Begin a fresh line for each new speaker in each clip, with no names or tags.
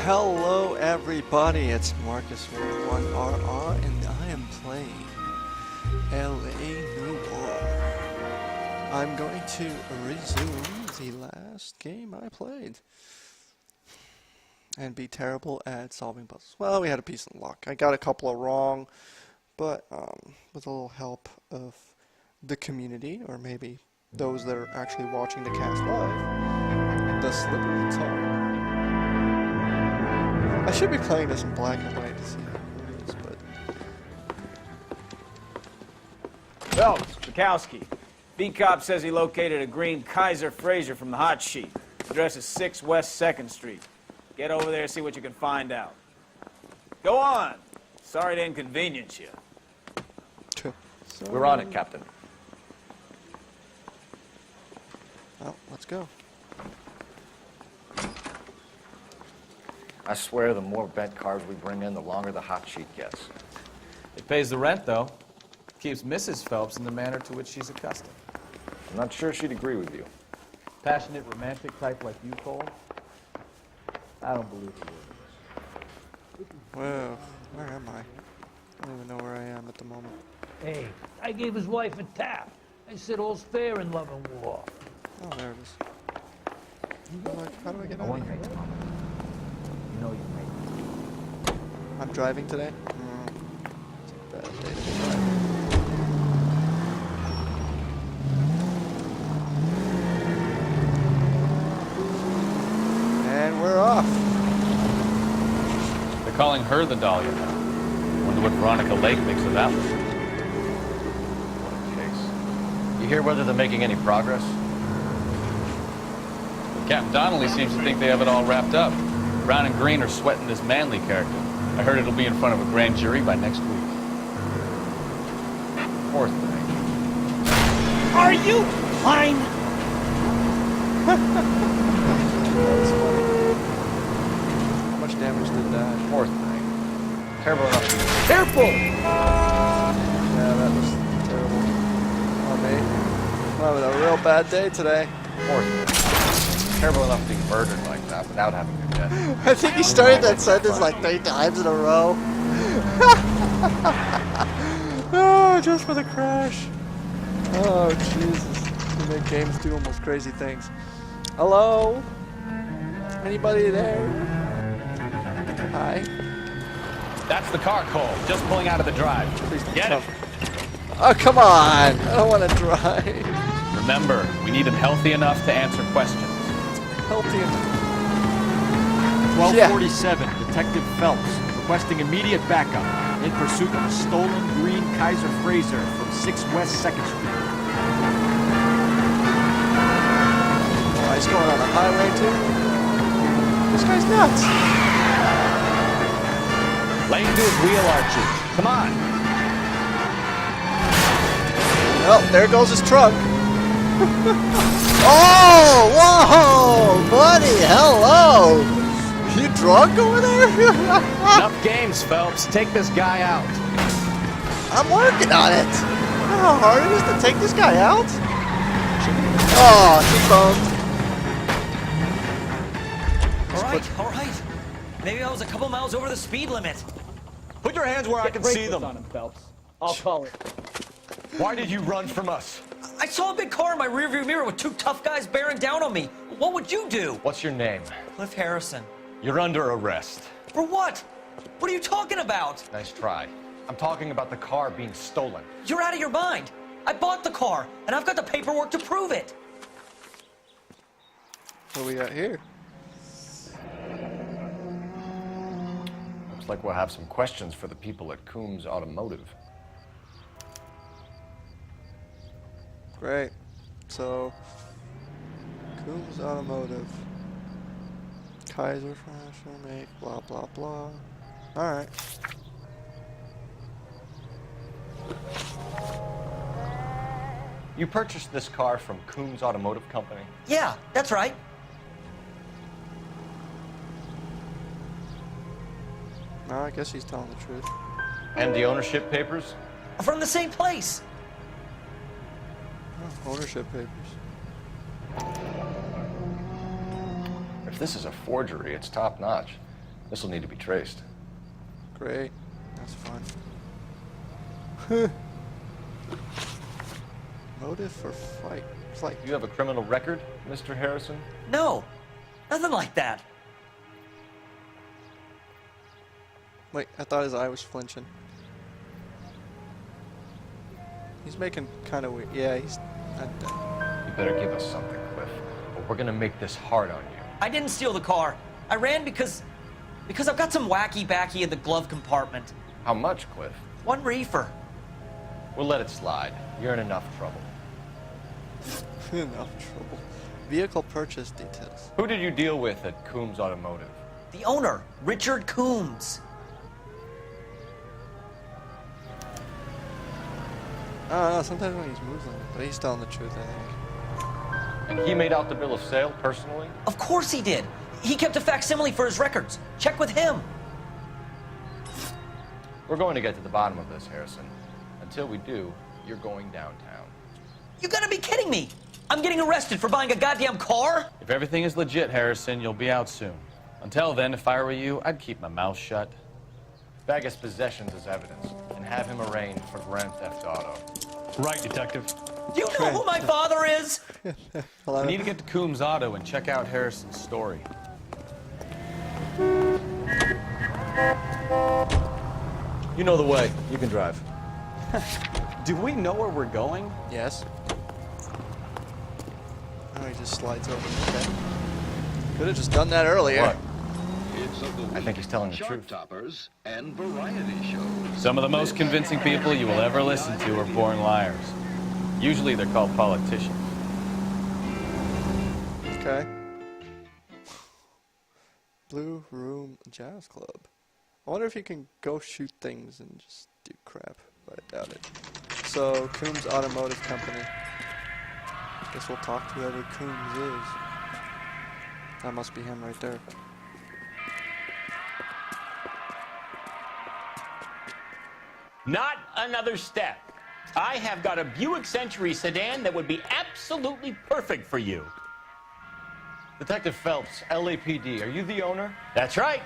Hello everybody, it's Marcus1RR and I am playing LA Noire. I'm going to resume the last game I played and be terrible at solving puzzles. Well, we had a piece of luck. I got a couple of wrong, but with a little help of the community, or maybe those that are actually watching the cast live, the slippery tongue. I should be playing this in black and white to see how it is, but...
Phelps, Bukowski. B-Cop says he located a green Kaiser Fraser from the hot sheet. Address is 6 West 2nd Street. Get over there and see what you can find out. Go on! Sorry to inconvenience you.
We're on it, Captain.
Well, let's go.
I swear the more bent cars we bring in, the longer the hot sheet gets.
It pays the rent, though. Keeps Mrs. Phelps in the manner to which she's accustomed.
I'm not sure she'd agree with you.
Passionate, romantic type like you, Cole? I don't believe it is.
Whoa, where am I? I don't even know where I am at the moment.
Hey, I gave his wife a tap. I said all's fair in love and war.
Oh, there it is. How do I get out of here?
You know you made it.
I'm driving today? It's a bad day to be driving. And we're off.
They're calling her the Dahlia now. Wonder what Veronica Lake thinks of that one.
What a case. You hear whether they're making any progress?
Captain Donnelly seems to think they have it all wrapped up. Brown and Green are sweating this Manley character. I heard it'll be in front of a grand jury by next week.
Poor thing.
Are you fine?
That's funny. How much damage did that?
Poor thing. Terrible enough to...
Careful!
Yeah, that was terrible. On me. I'm having a real bad day today.
Poor thing. Terrible enough to be murdered like that without having your death.
I think he started that sentence like 3 times in a row. Oh, just for the crash. Oh, Jesus. You make games do almost crazy things. Hello? Anybody there? Hi.
That's the car, Cole. Just pulling out of the drive.
Please don't
Get
tell-
it.
Oh, come on. I don't want to drive.
Remember, we need him healthy enough to answer questions.
Healthy enough.
1247, Detective Phelps, requesting immediate backup in pursuit of a stolen green Kaiser Fraser from 6 West 2nd Street.
Oh, he's going on a highway too? This guy's nuts.
Lay into his wheel arches. Come on.
Well, there goes his truck. Oh, whoa, buddy, hello. You drunk over there?
Enough games, Phelps. Take this guy out.
I'm working on it. You know how hard it is to take this guy out? Oh, she bumped.
All right. Maybe I was a couple miles over the speed limit.
Put your hands where I can see them.
on him, Phelps. I'll call it.
Why did you run from us?
I saw a big car in my rearview mirror with 2 tough guys bearing down on me. What would you do?
What's your name?
Cliff Harrison.
You're under arrest.
For what? What are you talking about?
Nice try. I'm talking about the car being stolen.
You're out of your mind. I bought the car, and I've got the paperwork to prove it.
What do we got here?
Looks like we'll have some questions for the people at Coombs Automotive.
Great. So, Coombs Automotive. Kaiser Fraser, mate, blah, blah, blah. Alright.
You purchased this car from Coombs Automotive Company?
Yeah, that's right.
No, I guess he's telling the truth.
And the ownership papers?
From the same place.
Oh, ownership papers.
If this is a forgery, it's top-notch. This will need to be traced.
Great. That's fun. Motive for fight. Flight.
You have a criminal record, Mr. Harrison?
No, nothing like that.
Wait, I thought his eye was flinching. He's making kind of weird. Yeah, he's not dead.
You better give us something, Cliff. Or we're gonna make this hard on you.
I didn't steal the car. I ran because I've got some wacky backy in the glove compartment.
How much, Cliff?
1 reefer.
We'll let it slide. You're in enough trouble.
Enough trouble. Vehicle purchase details.
Who did you deal with at Coombs Automotive?
The owner, Richard Coombs.
I don't know, sometimes when he's moving, but he's telling the truth, I think.
And he made out the bill of sale personally?
Of course he did. He kept a facsimile for his records. Check with him.
We're going to get to the bottom of this, Harrison. Until we do, you're going downtown.
You gotta be kidding me. I'm getting arrested for buying a goddamn car?
If everything is legit, Harrison, you'll be out soon. Until then, if I were you, I'd keep my mouth shut.
Bag his possessions as evidence and have him arraigned for Grand Theft Auto.
Right, Detective.
Do you know who my father is?
We need to get to Coombs Auto and check out Harrison's story.
You know the way. You can drive.
Do we know where we're going?
Yes. Oh, he just slides over. Okay. Could have just done that earlier.
What?
Hits of the
I think he's telling the
chart
truth.
toppers and variety shows.
Some of the most convincing people you will ever listen to are born liars. Usually they're called politicians.
Okay. Blue Room Jazz Club. I wonder if you can go shoot things and just do crap, but I doubt it. So, Coombs Automotive Company. Guess we'll talk to whoever Coombs is. That must be him right there.
Not another step. I have got a Buick Century sedan that would be absolutely perfect for you.
Detective Phelps, LAPD, are you the owner?
That's right.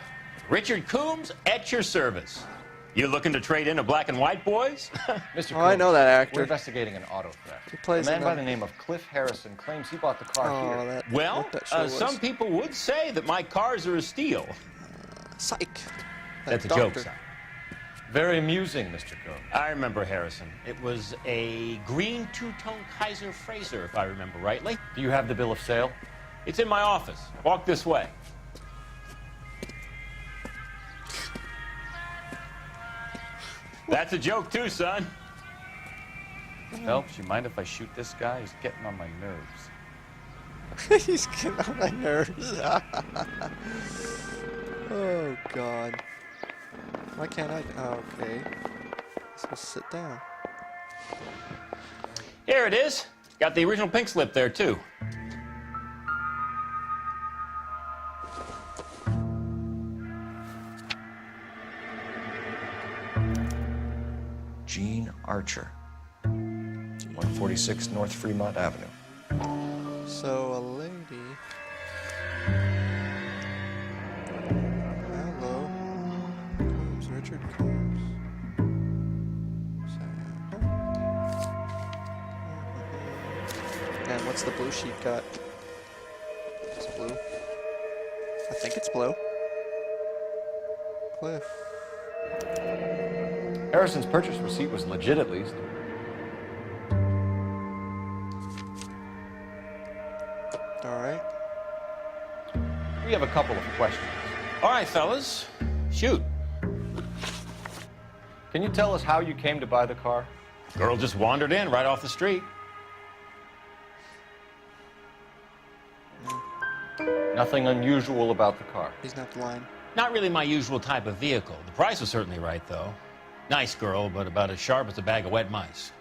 Richard Coombs at your service. You looking to trade in a black and white, boys?
Mr.
Oh, I know that actor.
We're investigating an auto theft.
He plays
A man
in
by
the-
the name of Cliff Harrison claims he bought the car
Oh,
here.
that.
Well,
what that show was.
some people would say that my cars are a steal.
Psych.
That's a
doctor.
joke, son.
Very amusing, Mr. Coombs.
I remember Harrison. It was a green two-tone Kaiser Frazer, if I remember rightly.
Do you have the bill of sale?
It's in my office. Walk this way. That's a joke too, son.
Phelps, you mind if I shoot this guy? He's getting on my nerves.
He's getting on my nerves. Oh, God. Why can't I? Oh, okay. So sit down.
Here it is. Got the original pink slip there, too.
Gene Archer, 146 North Fremont Avenue.
So, a lady. Hello. Coombs, Richard Coombs. And what's the blue sheet got? It's blue. I think it's blue. Cliff.
Harrison's purchase receipt was legit, at least.
Alright.
We have a couple of questions.
All right, fellas. Shoot.
Can you tell us how you came to buy the car?
Girl just wandered in right off the street.
Nothing unusual about the car.
He's not lying.
Not really my usual type of vehicle. The price was certainly right, though. Nice girl, but about as sharp as a bag of wet mice.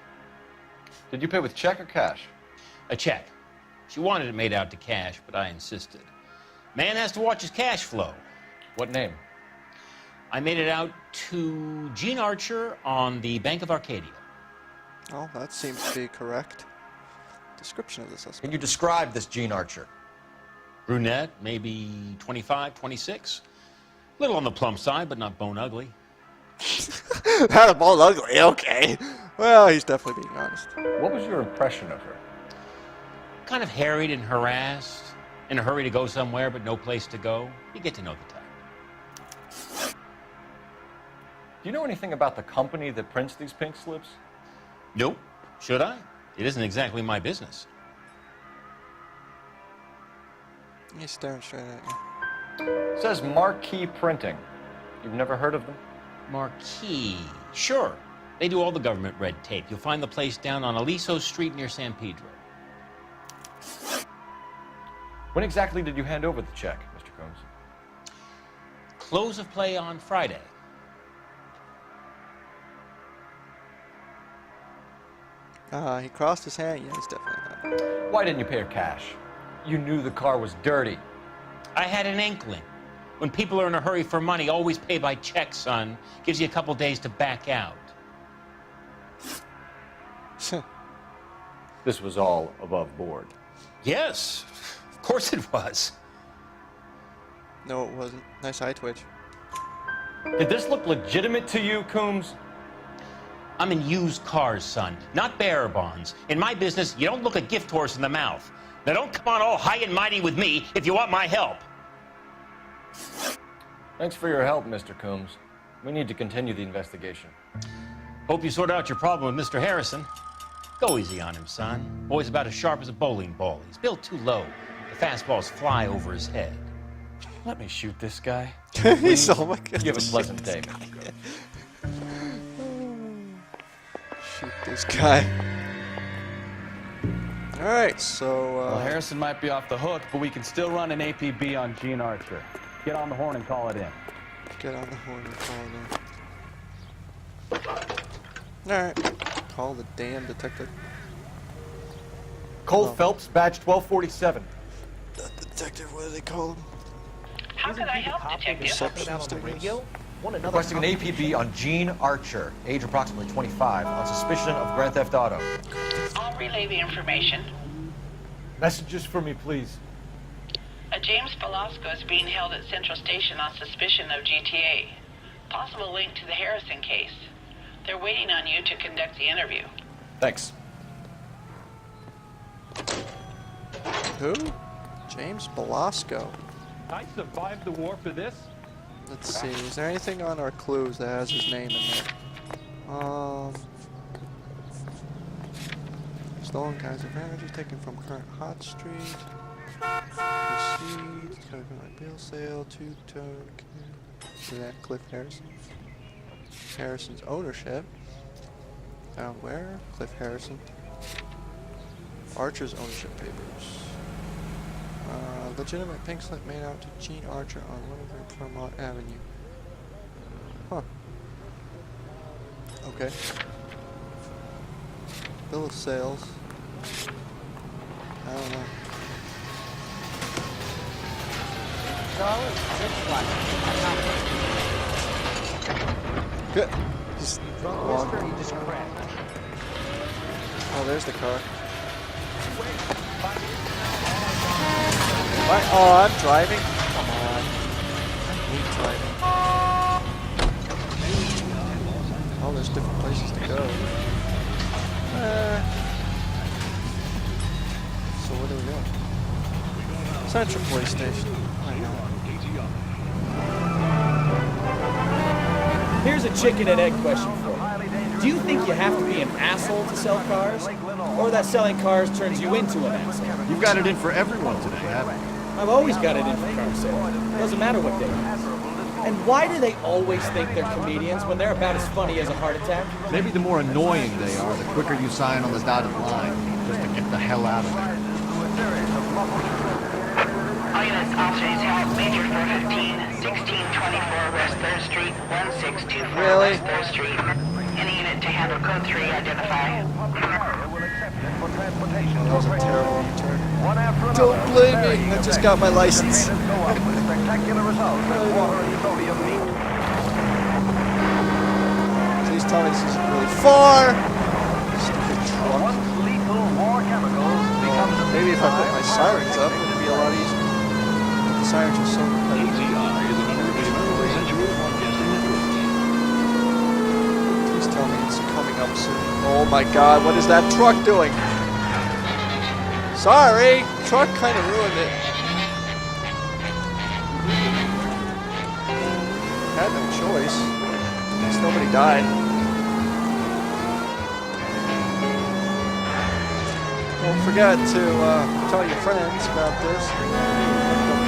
Did you pay with check or cash?
A check. She wanted it made out to cash, but I insisted. Man has to watch his cash flow.
What name?
I made it out to Gene Archer on the Bank of Arcadia.
Oh, that seems to be correct. Description of the suspect.
Can you describe this Gene Archer?
Brunette, maybe 25, 26. Little on the plump side, but not bone ugly.
Not a ball ugly, okay. Well, he's definitely being honest.
What was your impression of her?
Kind of harried and harassed. In a hurry to go somewhere, but no place to go. You get to know the type.
Do you know anything about the company that prints these pink slips?
Nope. Should I? It isn't exactly my business.
He's staring straight at you.
It says Marquee Printing. You've never heard of them?
Marquee. Sure. They do all the government red tape. You'll find the place down on Aliso Street near San Pedro.
When exactly did you hand over the check, Mr. Combs?
Close of play on Friday.
He crossed his hand. Yeah, he's definitely not.
Why didn't you pay her cash? You knew the car was dirty.
I had an inkling. When people are in a hurry for money, always pay by check, son. Gives you a couple days to back out.
This was all above board.
Yes, of course it was.
No, it wasn't. Nice eye twitch.
Did this look legitimate to you, Coombs?
I'm in used cars, son, not bearer bonds. In my business, you don't look a gift horse in the mouth. Now don't come on all high and mighty with me if you want my help.
Thanks for your help, Mr. Coombs. We need to continue the investigation.
Hope you sort out your problem with Mr. Harrison. Go easy on him, son. Boy's about as sharp as a bowling ball. He's built too low. The fastballs fly over his head.
Let me shoot this guy.
He's oh my god.
You have a pleasant day, Mr. Combs.
Shoot this guy. Alright, so
Well, Harrison might be off the hook, but we can still run an APB on Gene Archer. Get on the horn and call it in.
get on the horn and call it in. Alright. Call the damn detective.
Cole
Oh.
Phelps, badge 1247.
The detective, what do they call him?
How can I help, Detective?
Receptionist, I guess.
Requesting an APB on Gene Archer, age approximately 25, on suspicion of Grand Theft Auto.
I'll relay the information.
Messages for me, please.
A James Velasco is being held at Central Station on suspicion of GTA. Possible link to the Harrison case. They're waiting on you to conduct the interview.
Thanks.
Who? James Velasco.
I survived the war for this.
Let's see. Is there anything on our clues that has his name in there? Stolen Kaiser Vantage taken from current Hot Street. Proceeds. Coconut bill sale. Two-tone. Is that Cliff Harrison? Harrison's ownership. Found where? Cliff Harrison. Archer's ownership papers. Legitimate pink slip made out to Gene Archer on Winterberg Fremont Avenue. Huh. Okay. Bill of sales. I don't know. Good. Just walk. Oh, there's the car. What? Oh, I'm driving? Come on. I hate driving. Oh, there's different places to go. So where do we go? Central Police Station. I know.
Here's a chicken and egg question for you. Do you think you have to be an asshole to sell cars? Or that selling cars turns you into an asshole?
You've got it in for everyone today, haven't you?
I've always got it in for car sales. Doesn't matter what day it is. And why do they always think they're comedians when they're about as funny as a heart attack?
Maybe the more annoying they are, the quicker you sign on the dotted line, just to get the hell out of there.
All units, officers help. Major 415, 1624 West 3rd Street, 1624
Really?
West 3rd Street. Any unit to handle code 3, identify.
That was a terrible U-turn. Don't blame me. I just got my license. Please tell me this isn't really far. Stupid truck. Oh, maybe if I put my sirens up, it would be a lot easier. But the sirens are so repetitive. my god, what is that truck doing? Sorry, truck kind of ruined it. Had no choice. At least nobody died. Don't forget to tell your friends about this.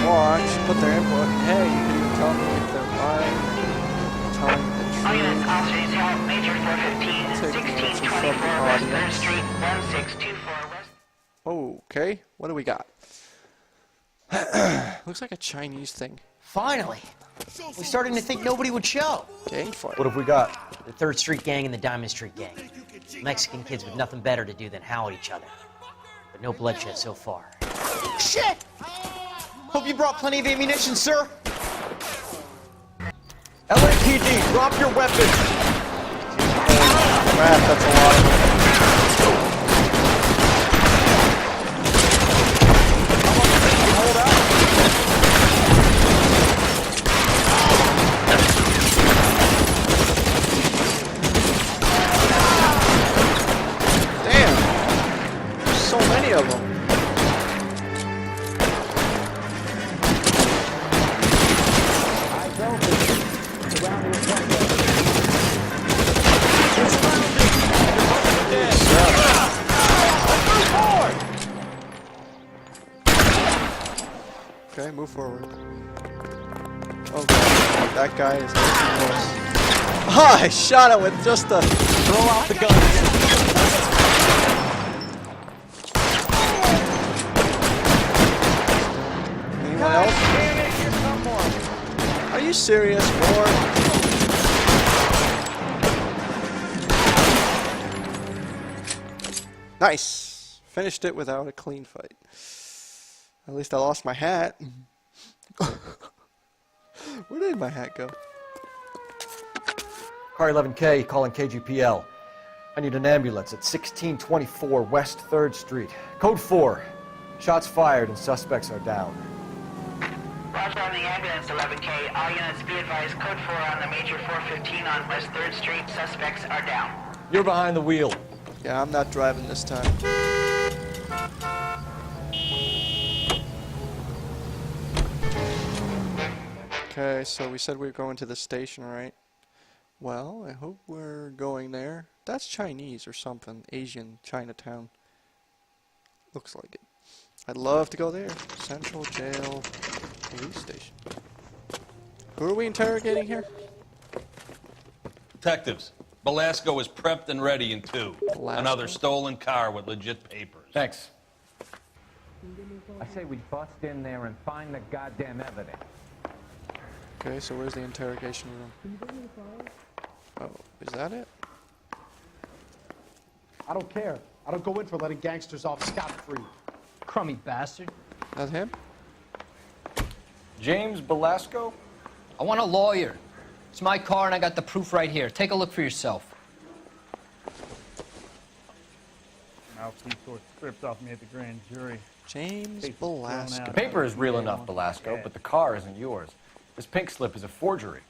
Watch, put their input. Hey, you can even tell me if they're lying, telling the truth.
All units, officers help. Major 415, 1624 West 3rd Street, 1624 West.
Okay, what do we got? Looks like a Chinese thing.
Finally. We're starting to think nobody would show.
Gang fight.
What have we got?
The 3rd Street Gang and the Diamond Street Gang. Mexican kids with nothing better to do than howl at each other. But no bloodshed so far. Shit! Hope you brought plenty of ammunition, sir.
LAPD, drop your weapons!
Crap, that's a lot of them.
Hold out!
Damn! There's so many of them. Okay, move forward. Okay, that guy is getting too close. Ah, I shot it with just a...
Throw out the gun!
Anyone else?
Damn it, here come one!
Are you serious, Ward? Nice! Finished it without a clean fight. At least I lost my hat. Where did my hat go?
Car 11K, calling KGPL. I need an ambulance at 1624 West 3rd Street. Code 4. Shots fired and suspects are down.
Roger on the ambulance, 11K. All units be advised, code 4 on the Major 415 on West 3rd Street. Suspects are down.
You're behind the wheel.
Yeah, I'm not driving this time. Okay, so we said we were going to the station, right? Well, I hope we're going there. That's Chinese or something. Asian Chinatown. Looks like it. I'd love to go there. Central Jail Police Station. Who are we interrogating here?
Detectives, Belasco is prepped and ready in 2.
Belasco?
Another stolen car with legit papers.
Thanks.
I say we bust in there and find the goddamn evidence.
Okay, so where's the interrogation room? Oh, is that it?
I don't care. I don't go in for letting gangsters off scot-free.
Crummy bastard.
That him?
James Belasco?
I want a lawyer. It's my car and I got the proof right here. Take a look for yourself.
Now some sort stripped off me at the grand jury.
James
Face thrown
Belasco.
The paper is real enough, Belasco, but the car isn't yours. This pink slip is a forgery.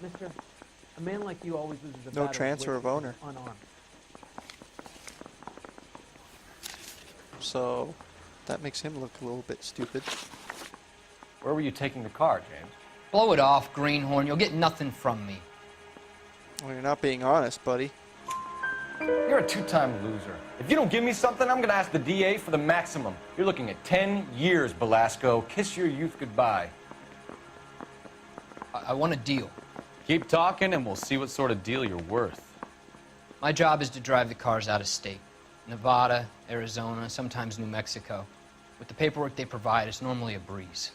Mister, a man like you always loses a
No
battle
transfer
with
of owner.
unarmed.
So, that makes him look a little bit stupid.
Where were you taking the car, James?
Blow it off, greenhorn. You'll get nothing from me.
Well, you're not being honest, buddy.
You're a two-time loser. If you don't give me something, I'm gonna ask the DA for the maximum. You're looking at 10 years, Belasco. Kiss your youth goodbye.
I want a deal.
Keep talking and we'll see what sort of deal you're worth.
My job is to drive the cars out of state. Nevada, Arizona, sometimes New Mexico. With the paperwork they provide, it's normally a breeze.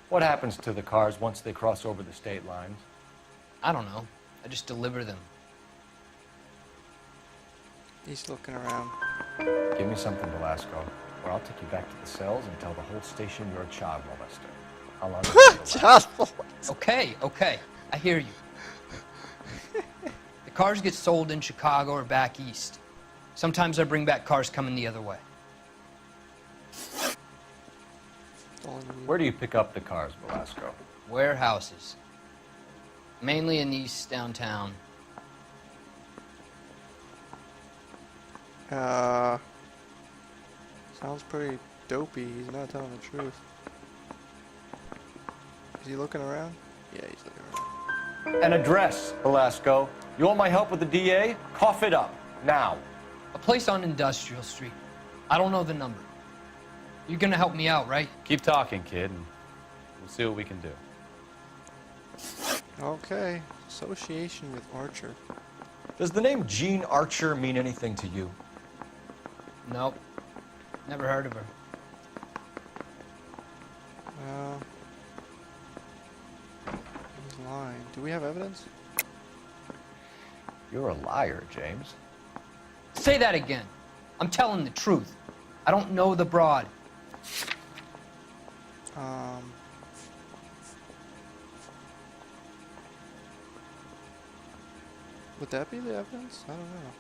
What happens to the cars once they cross over the state lines?
I don't know. I just deliver them.
He's looking around.
Give me something, Belasco, or I'll take you back to the cells and tell the whole station you're a child molester. How long?
Child molester.
Okay, okay. I hear you. The cars get sold in Chicago or back east. Sometimes I bring back cars coming the other way.
Stolen vehicle.
Where do you pick up the cars, Velasco?
Warehouses. Mainly in East downtown.
Sounds pretty dopey. He's not telling the truth. Is he looking around? Yeah, he's looking around.
An address, Velasco. You want my help with the DA? Cough it up, now.
A place on Industrial Street. I don't know the number. You're gonna help me out, right?
Keep talking, kid, and we'll see what we can do.
Okay. Association with Archer.
Does the name Jean Archer mean anything to you?
Nope. Never heard of her.
He's lying. Do we have evidence?
You're a liar, James.
Say that again. I'm telling the truth. I don't know the broad.
Would that be the evidence? I don't know.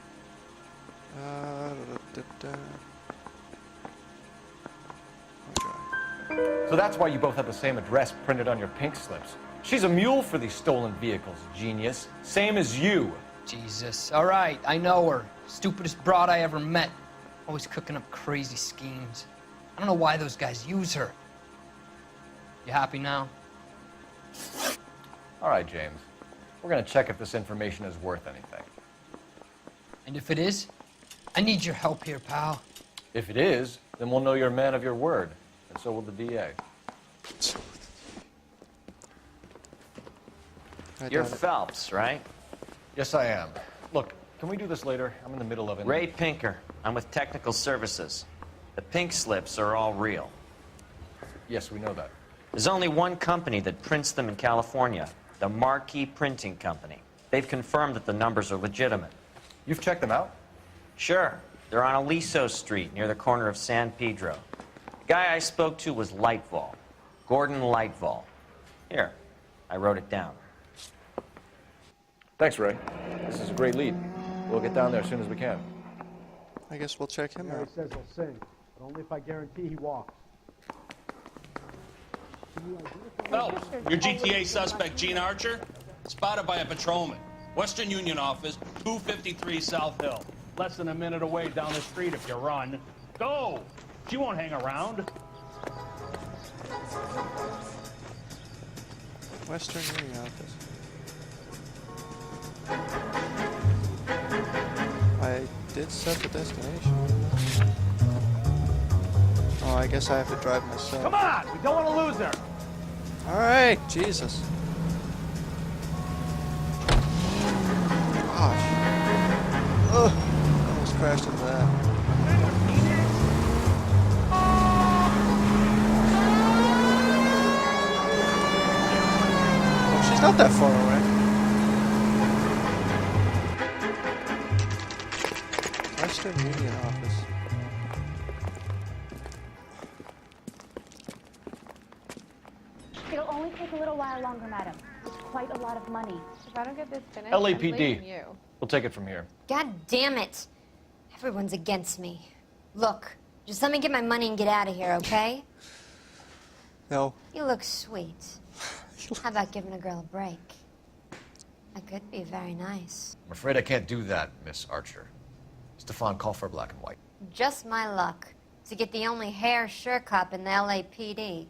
Okay.
So that's why you both have the same address printed on your pink slips. She's a mule for these stolen vehicles, genius. Same as you.
Jesus. All right, I know her. Stupidest broad I ever met. Always cooking up crazy schemes. I don't know why those guys use her. You happy now?
All right, James. We're gonna check if this information is worth anything.
And if it is, I need your help here, pal.
If it is, then we'll know you're a man of your word, and so will the DA.
You're Phelps, right?
Yes, I am. Look, can we do this later? I'm in the middle of it.
Ray Pinker. I'm with Technical Services. The pink slips are all real.
Yes, we know that.
There's only one company that prints them in California, the Marquee Printing Company. They've confirmed that the numbers are legitimate.
You've checked them out?
Sure. They're on Aliso Street, near the corner of San Pedro. The guy I spoke to was Lightval. Gordon Lightval. Here, I wrote it down.
Thanks, Ray. This is a great lead. We'll get down there as soon as we can.
I guess we'll check him
Mary
out.
says he'll sing, but only if I guarantee he walks.
Phelps, your GTA suspect, Gene Archer, spotted by a patrolman. Western Union office, 253 South Hill.
Less than a minute away down the street if you run. Go! She won't hang around.
Western Union office. I did set the destination. Oh, I guess I have to drive myself.
Come on! We don't want to lose her!
Alright, Jesus. Gosh. Ugh, almost crashed into that. Oh, she's not that far away. Western Union office.
It'll only take a little while longer, madam. It's quite a lot of money.
If I don't get this finished,
LAPD.
I'm blaming you.
We'll take it from here.
God damn it. Everyone's against me. Look, just let me get my money and get out of here, okay?
No.
You look sweet. How about giving a girl a break? That could be very nice.
I'm afraid I can't do that, Miss Archer. Stefan, call for black and white.
Just my luck to get the only hair sure cop in the LAPD.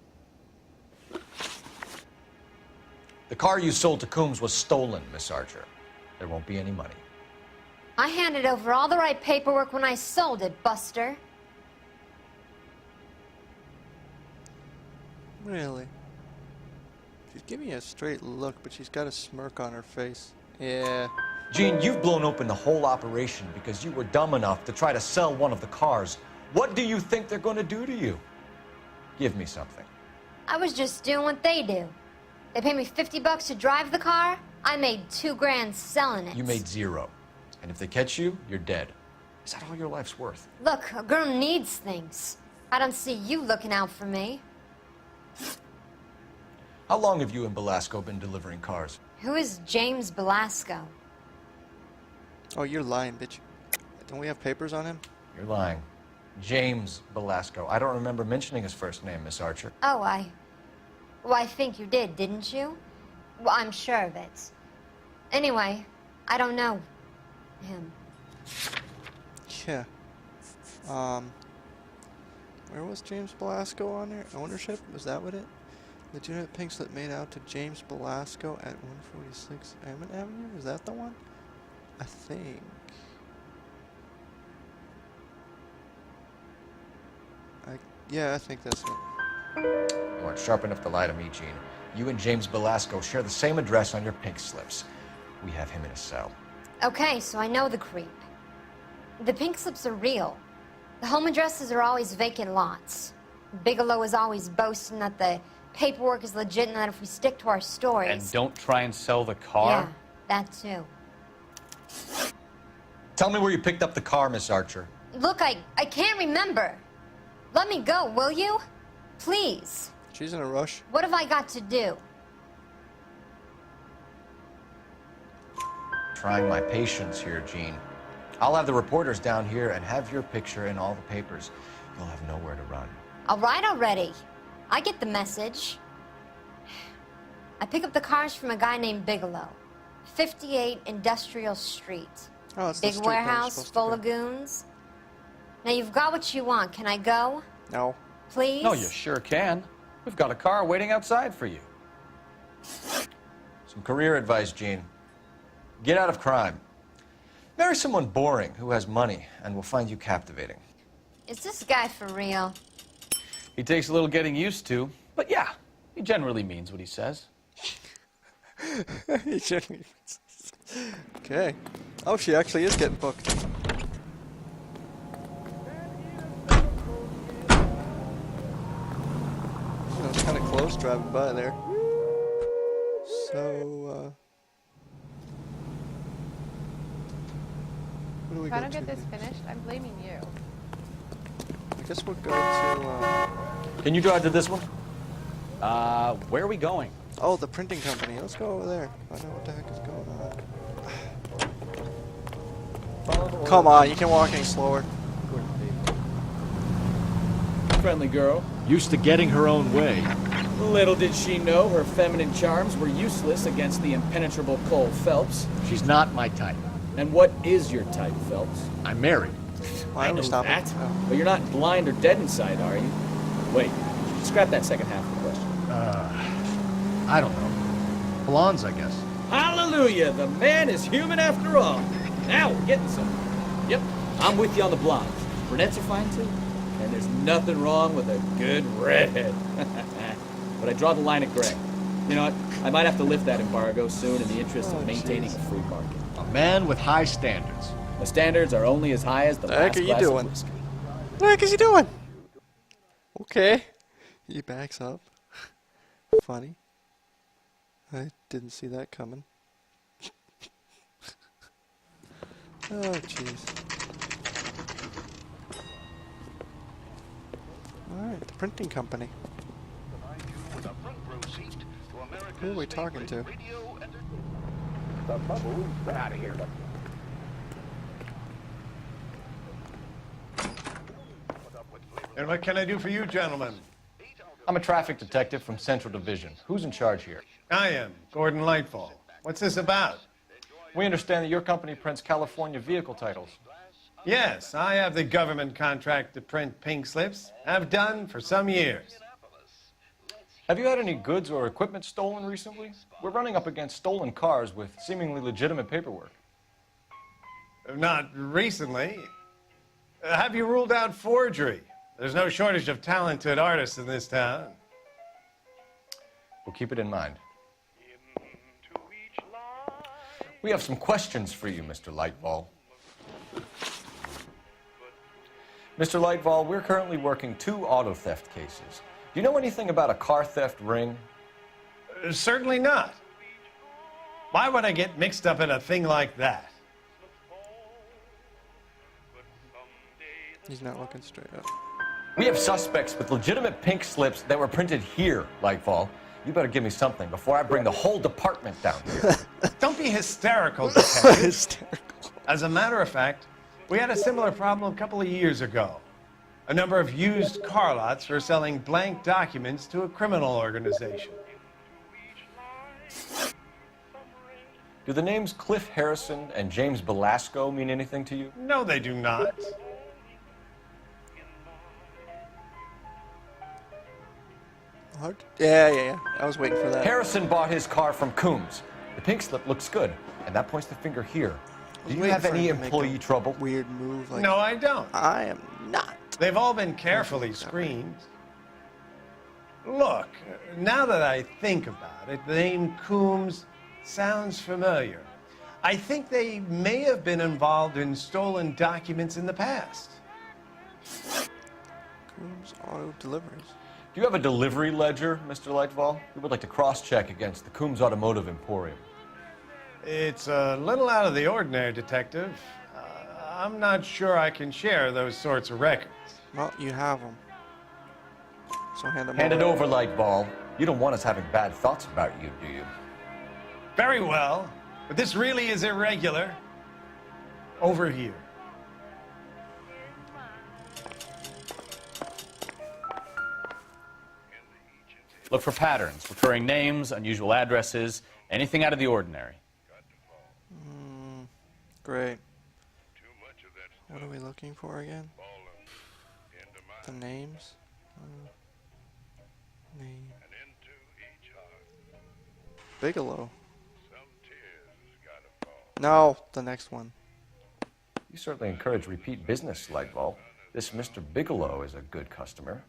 The car you sold to Coombs was stolen, Miss Archer. There won't be any money.
I handed over all the right paperwork when I sold it, Buster.
Really? She's giving me a straight look, but she's got a smirk on her face. Yeah.
Gene, you've blown open the whole operation because you were dumb enough to try to sell one of the cars. What do you think they're going to do to you? Give me something.
I was just doing what they do. They paid me $50 to drive the car. I made $2 grand selling it.
You made zero. And if they catch you, you're dead. Is that all your life's worth?
Look, a girl needs things. I don't see you looking out for me.
How long have you and Belasco been delivering cars?
Who is James Belasco?
Oh, you're lying, bitch. Don't we have papers on him?
You're lying. James Belasco. I don't remember mentioning his first name, Miss Archer.
Oh, well, I think you did, didn't you? Well, I'm sure of it. Anyway, I don't know him.
Yeah. Where was James Belasco on there? Ownership? Was that what it? Legitimate pink slip made out to James Belasco at 146 Emmett Avenue? Is that the one? I think. Yeah, I think that's it.
You aren't sharp enough to lie to me, Gene. You and James Belasco share the same address on your pink slips. We have him in a cell.
Okay, so I know the creep. The pink slips are real. The home addresses are always vacant lots. Bigelow is always boasting that the paperwork is legit and that if we stick to our stories...
And don't try and sell the car?
Yeah, that too.
Tell me where you picked up the car, Miss Archer.
Look, I can't remember. Let me go, will you? Please.
She's in a rush.
What have I got to do?
Trying my patience here, Gene. I'll have the reporters down here and have your picture in all the papers. You'll have nowhere to run.
All right already. I get the message. I pick up the cars from a guy named Bigelow. 58 Industrial Street.
Oh, it's the
Big
street where we're
warehouse
supposed to
full
go.
of goons. Now you've got what you want. Can I go?
No.
Please?
No, you sure can. We've got a car waiting outside for you.
Some career advice, Gene. Get out of crime. Marry someone boring who has money and will find you captivating.
Is this guy for real?
He takes a little getting used to, but yeah, he generally means what he says.
He generally means. Okay. Oh, she actually is getting booked. It's kind of close driving by there. So, what do we
If I
go
don't get
to
this
next?
finished, I'm blaming you.
I guess we'll go to,
Can you drive to this one?
Where are we going?
oh, the printing company. Let's go over there. Find out what the heck is going on. Come on, you can walk any slower.
Friendly girl.
Used to getting her own way.
Little did she know her feminine charms were useless against the impenetrable Cole Phelps.
She's not my type.
And what is your type, Phelps?
I'm married.
Why
I
don't we
know
stop
that,
it? Oh.
but you're not blind or dead inside, are you? Wait, scrap that second half of the question.
I don't know. Blondes, I guess.
Hallelujah, the man is human after all. Now we're getting somewhere. Yep, I'm with you on the blondes. Brunettes are fine too. And there's nothing wrong with a good redhead. But I draw the line at gray. You know what? I might have to lift that embargo soon in the interest of maintaining a free market.
A man with high standards.
The standards are only as high as the
The heck
last
are you
glass
doing?
of whiskey.
What the heck is he doing? Okay. He backs up. Funny. I didn't see that coming. Oh, jeez. Alright, the printing company. Who are we talking to?
The bubble, get out of here.
And what can I do for you, gentlemen?
I'm a traffic detective from Central Division. Who's in charge here?
I am, Gordon Lightfall. What's this about?
We understand that your company prints California vehicle titles.
Yes, I have the government contract to print pink slips. Have done for some years.
Have you had any goods or equipment stolen recently? We're running up against stolen cars with seemingly legitimate paperwork.
Not recently. Have you ruled out forgery? There's no shortage of talented artists in this town.
We'll keep it in mind. We have some questions for you, Mr. Lightfall. Mr. Lightfall, we're currently working 2 auto theft cases. Do you know anything about a car theft ring?
Certainly not. Why would I get mixed up in a thing like that?
He's not looking straight up.
We have suspects with legitimate pink slips that were printed here, Lightfall. You better give me something before I bring the whole department down here.
Don't be hysterical, detective.
Hysterical.
As a matter of fact, we had a similar problem a couple of years ago. a number of used car lots for selling blank documents to a criminal organization.
Do the names Cliff Harrison and James Belasco mean anything to you?
No, they do not.
Yeah. I was waiting for that.
Harrison bought his car from Coombs. The pink slip looks good, and that points the finger here. Do you have any employee trouble?
Weird move. Like,
No, I don't.
I am not.
They've all been carefully screened. Look, now that I think about it, the name Coombs sounds familiar. I think they may have been involved in stolen documents in the past.
Coombs Auto Deliveries.
Do you have a delivery ledger, Mr. Lightval? We would like to cross-check against the Coombs Automotive Emporium.
It's a little out of the ordinary, Detective. I'm not sure I can share those sorts of records.
Well, you have them. So hand them
Hand
over.
it over, Lightball. You don't want us having bad thoughts about you, do you?
Very well, but this really is irregular. Over here.
Look for patterns, recurring names, unusual addresses, anything out of the ordinary.
Great. What are we looking for again? The names? Name. Bigelow. No, the next one.
You certainly encourage repeat business, Lightball. This Mr. Bigelow is a good customer.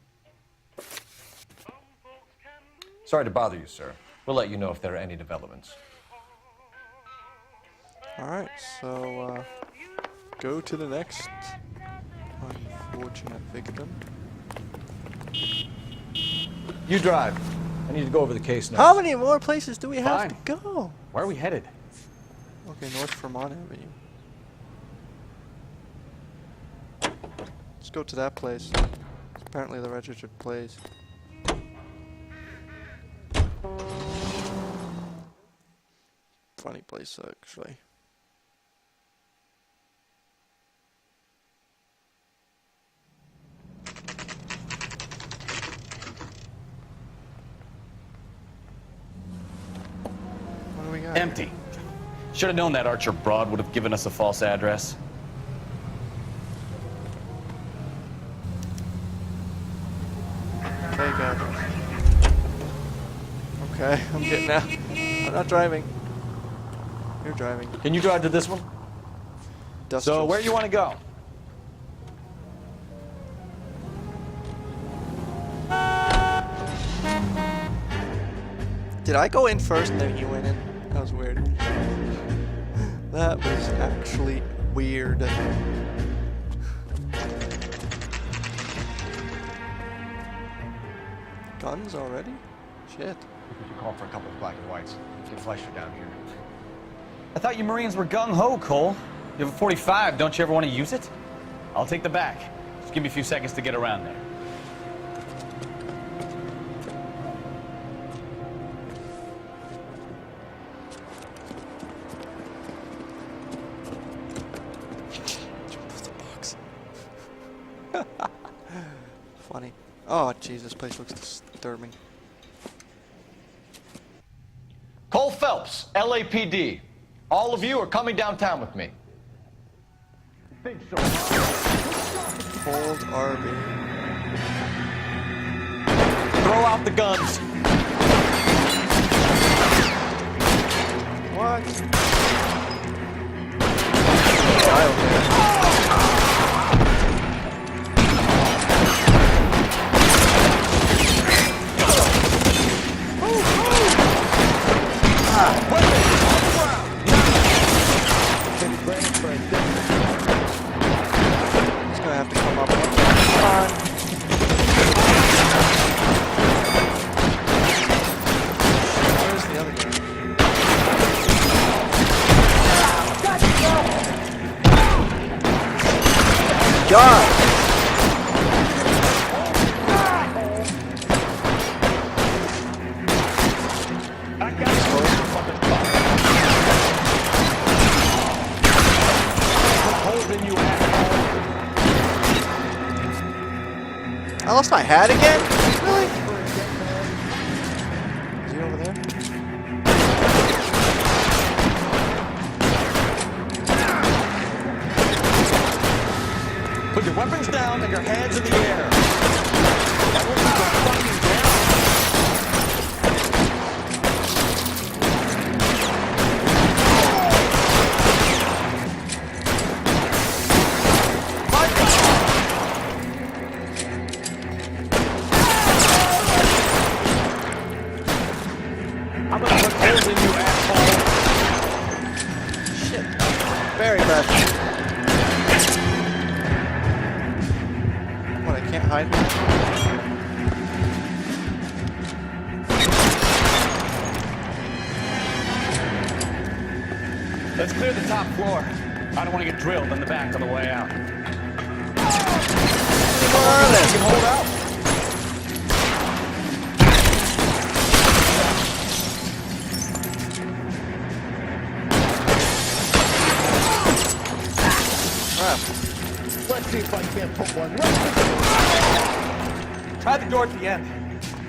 Sorry to bother you, sir. We'll let you know if there are any developments.
Alright, so go to the next unfortunate victim.
You drive. I need to go over the case now.
How many more places do we have
Fine.
to go?
Where are we headed?
Okay, North Vermont Avenue. Let's go to that place. It's apparently the registered place. Funny place, actually. What do we got?
Empty. Should have known that Archer broad would have given us a false address.
Fake address. Okay, I'm getting out. I'm not driving. You're driving.
Can you drive to this one? So, where do you want to go?
Did I go in first and then you went in? That was weird. That was actually weird. Guns already? Shit.
We could call for a couple of black and whites. Get Fleischer down here.
I thought you Marines were gung-ho, Cole. You have a 45. Don't you ever want to use it? I'll take the back. Just give me a few seconds to get around there.
Funny. Oh, jeez, this place looks disturbing.
Cole Phelps, LAPD. All of you are coming downtown with me.
Cold RV.
Throw out the guns.
What? Wild there. He's gonna have to come up. Come on. Where's the other guy? I lost my hat again? Really? Is he over there?
Put your weapons down and your hands in the air. That will keep you fucking down. I'm gonna put holes in you, asshole.
Shit. Very bad. What, I can't hide now?
Let's clear the top floor. I don't want to get drilled in the back on the way out.
Where are they?
You can hold out.
Let's see if I can't put one right.
Try the door at the end.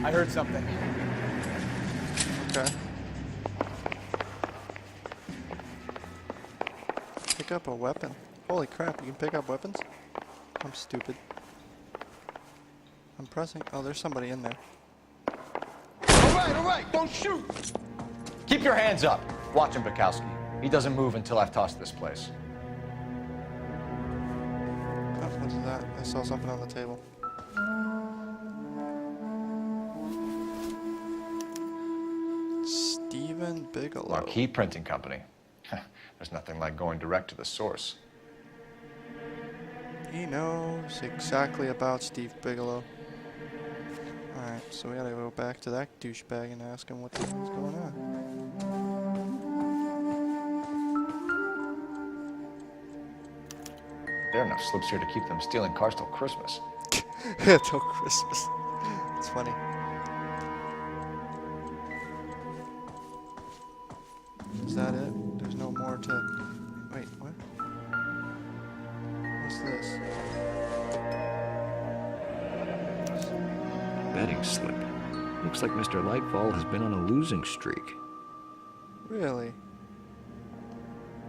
I heard something.
Okay. Pick up a weapon. Holy crap, you can pick up weapons? I'm stupid. I'm pressing. Oh, there's somebody in there.
All right, don't shoot.
Keep your hands up. Watch him, Bukowski. He doesn't move until I've tossed this place.
Oh, what is that? I saw something on the table. Stephen Bigelow.
Marquee Printing Company. There's nothing like going direct to the source.
He knows exactly about Steve Bigelow. Alright, so we gotta go back to that douchebag and ask him what the hell's going on.
There are enough slips here to keep them stealing cars till Christmas.
Yeah, till Christmas. It's funny. Is that it? There's no more to... Wait, what? What's this?
Betting slip. Looks like Mr. Lightfall has been on a losing streak.
Really?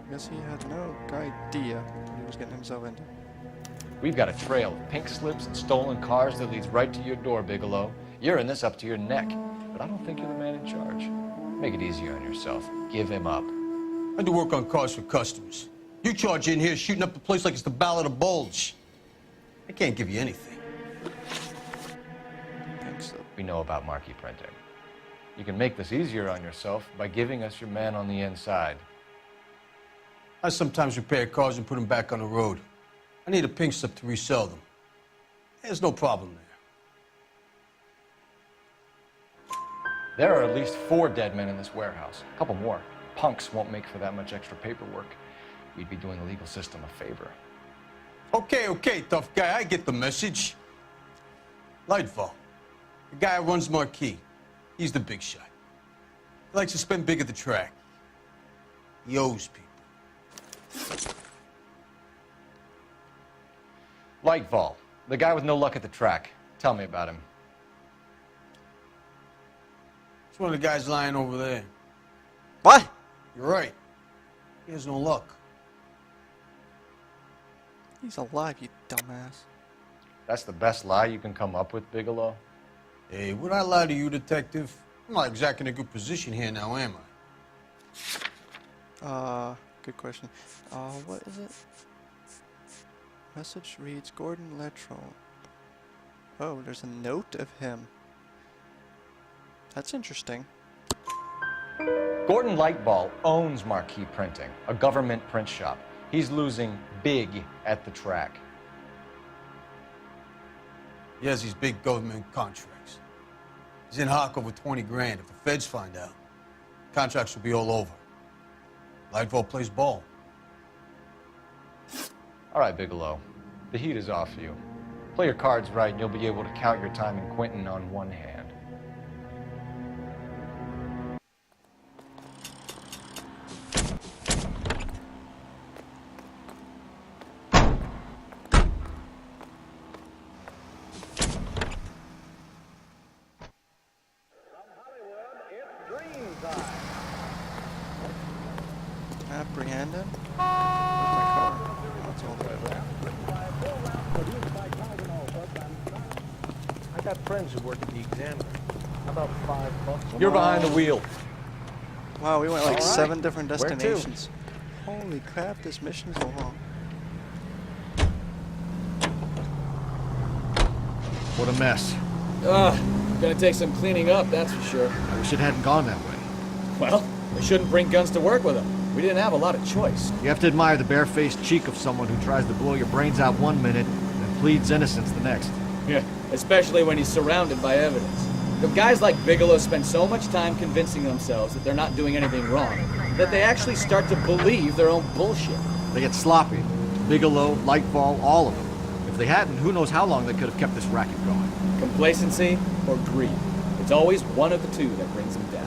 I guess he had no idea what he was getting himself into.
We've got a trail of pink slips and stolen cars that leads right to your door, Bigelow. You're in this up to your neck, but I don't think you're the man in charge. Make it easier on yourself. Give him up.
I do work on cars for customers. You charge in here shooting up the place like it's the Ballad of Bulge. I can't give you anything.
Pink slip.
We know about marquee printing. You can make this easier on yourself by giving us your man on the inside.
I sometimes repair cars and put them back on the road. I need a pink slip to resell them. There's no problem there.
There are at least 4 dead men in this warehouse. A couple more. Punks won't make for that much extra paperwork. We'd be doing the legal system a favor.
Okay, tough guy, I get the message. Lightfall, the guy who runs Marquee. He's the big shot. He likes to spend big at the track. He owes people.
Lightfall, the guy with no luck at the track. Tell me about him.
It's one of the guys lying over there.
What?
You're right. He has no luck.
He's alive, you dumbass.
That's the best lie you can come up with, Bigelow?
Hey, would I lie to you, detective? I'm not exactly in a good position here now, am I?
Good question. What is it? Message reads, Gordon Letro. Oh, there's a note of him. That's interesting.
Gordon Lightfall owns Marquee Printing, a government print shop. He's losing big at the track.
He has these big government contracts. He's in hock over 20 grand. If the feds find out, contracts will be all over. Lightfall plays ball.
All right, Bigelow. The heat is off you. Play your cards right and you'll be able to count your time in Quentin on one hand.
got friends who work at the Examiner. How about $5?
You're behind the wheel.
Wow, we went like
All right.
7 different
Where to?
destinations. Holy crap, this mission's long.
What a mess.
Gonna take some cleaning up, that's for sure.
I wish it hadn't gone that way.
Well, we shouldn't bring guns to work with them. We didn't have a lot of choice.
You have to admire the barefaced cheek of someone who tries to blow your brains out one minute and pleads innocence the next.
Yeah, especially when he's surrounded by evidence. The guys like Bigelow spend so much time convincing themselves that they're not doing anything wrong, that they actually start to believe their own bullshit.
They get sloppy. Bigelow, Lightfall, all of them. If they hadn't, who knows how long they could have kept this racket going.
Complacency or greed. It's always one of the two that brings them down.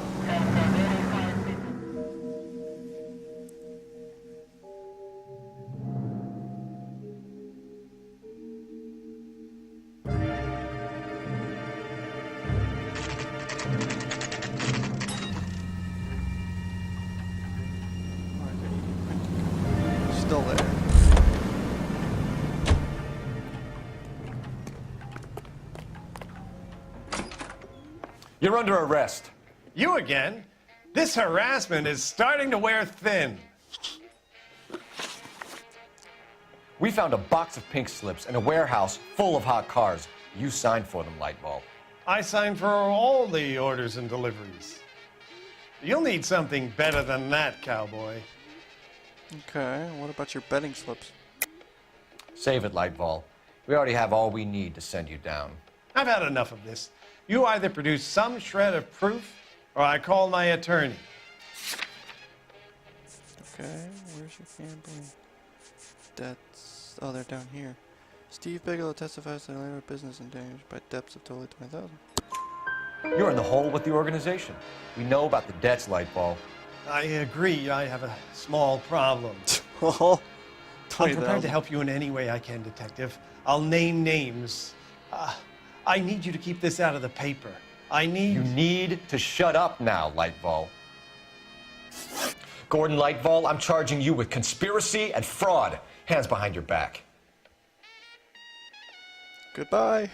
Still there.
You're under arrest.
You again? This harassment is starting to wear thin.
We found a box of pink slips in a warehouse full of hot cars. You signed for them, Lightball.
I signed for all the orders and deliveries. You'll need something better than that, cowboy.
Okay, what about your betting slips?
Save it, Lightball. We already have all we need to send you down.
I've had enough of this. You either produce some shred of proof, or I call my attorney.
Okay, where's your gambling? Debts. Oh, they're down here. Steve Bigelow testifies that later business and damage by debts of totally $20,000.
You're in the hole with the organization. We know about the debts, Lightball.
I agree, I have a small problem.
Oh,
I'm prepared to help you in any way I can, Detective. I'll name names. I need you to keep this out of the paper.
You need to shut up now, Lightball. Gordon Lightball, I'm charging you with conspiracy and fraud. Hands behind your back.
Goodbye.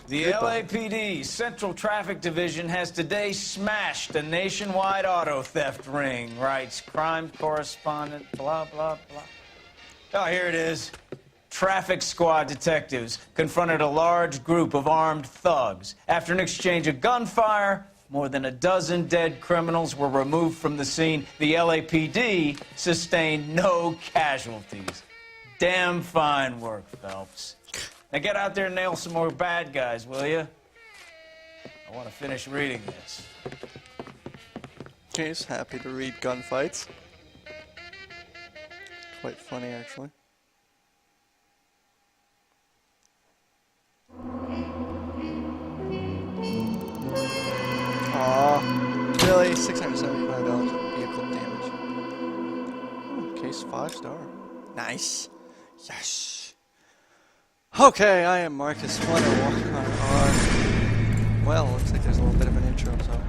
The LAPD Central Traffic Division has today smashed a nationwide auto theft ring, writes crime correspondent, blah, blah, blah. Oh, here it is. Traffic squad detectives confronted a large group of armed thugs. After an exchange of gunfire, more than a dozen dead criminals were removed from the scene. The LAPD sustained no casualties. Damn fine work, Phelps. Now get out there and nail some more bad guys, will you? I want to finish reading this.
He's happy to read gunfights. Quite funny, actually. Aw, really? $675 of vehicle damage. Ooh, case 5-star. Nice. Yes. Okay, I am Marcus 101. Well, looks like there's a little bit of an intro, so I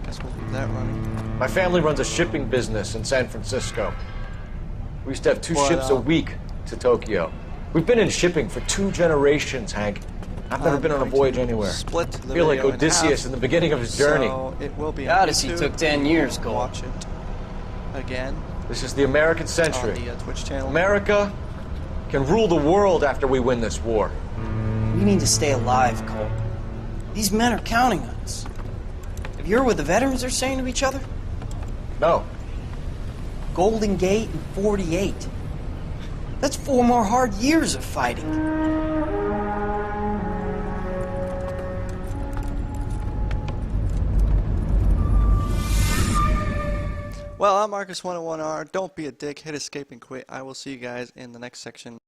guess we'll leave that running.
My family runs a shipping business in San Francisco. We used to have 2 ships a week to Tokyo. We've been in shipping for 2 generations, Hank. I've never been on a voyage anywhere.
Split the
I feel like
video in
Odysseus
half,
in the beginning of his journey.
So it will be
The
on
Odyssey
YouTube.
took 10 years, Cole.
Watch it again.
This is the American century.
On the Twitch channel.
America can rule the world after we win this war.
We need to stay alive, Cole. These men are counting on us. Have you heard what the veterans are saying to each other?
No.
Golden Gate and 48. That's 4 more hard years of fighting.
Well, I'm Marcus101R. Don't be a dick. Hit escape and quit. I will see you guys in the next section.